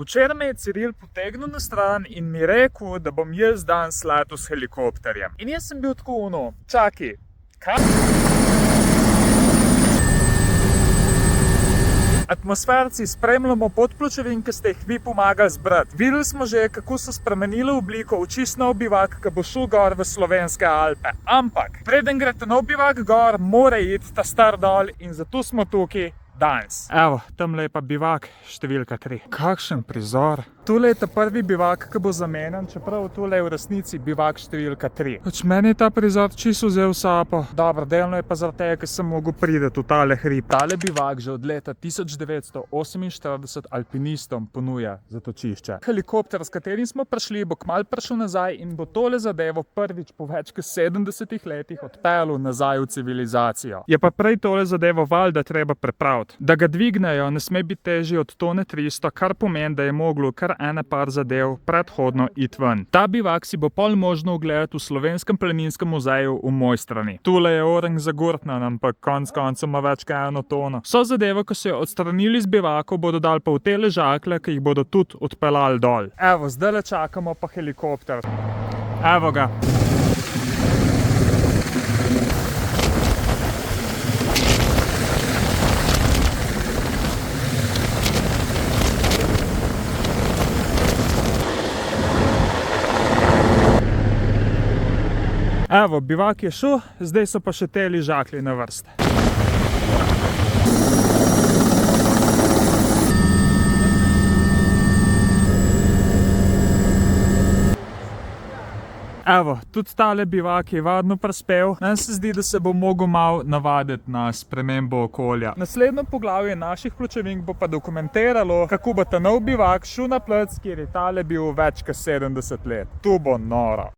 Včeraj me je Ciril potegnil na stran in mi rekel, da bom jaz danes letel s helikopterjem. In jaz sem bil tako, čakaj, kaj? Atmosferci, spremljamo podpločevin, ki ste jih vi pomagali zbrati. Videli smo že, kako so spremenili obliko v čist nov bivak, ki bo šel gor v Slovenske Alpe. Ampak, preden greste nov bivak gor, mora iti ta star dol in zato smo tukaj danes. Evo, tamle je pa bivak številka 3. Kakšen prizor. Tule je ta prvi bivak, ki bo zamenjan, čeprav tule je v resnici bivak številka 3. Meni je ta prizor čisto vzel sapo. Dobro, delno je pa zaradi tega, ker sem mogel priti v tale hrib. Tale bivak že od leta 1948 alpinistom ponuja zatočišče. Helikopter, s katerim smo prišli, bo kmalu prišel nazaj in bo tole zadevo prvič po več kot 70 letih odpeljal nazaj v civilizacijo. Je pa prej tole zadevo valjda treba prepraviti. Da ga dvignejo, ne sme biti težji od tone 300, kar pomeni, da je moglo kar ene par zadev predhodno iti ven. Ta bivak si bo pol možno ogledati v Slovenskem planinskem muzeju v Mojstrani. Tule je orang zagurtnan, ampak konec koncev ima več kot 1 tono. Vso zadevo, ko so jo odstranili z bivakov, bodo dali pa v te ležakle, ki jih bodo tudi odpeljali dol. Evo, zdajle čakamo pa helikopter. Evo ga. Evo, bivak je šel, zdaj so pa še te ležakli na vrste. Evo, tudi tale bivak je varno prispel. Meni se zdi, da se bo mogel malo navaditi na spremembo okolja. Naslednjo poglavje naših pločevink bo pa dokumentiralo, kako bo ta nov bivak šel na plec, kjer je tale bil več kot 70 let. Tu bo noro.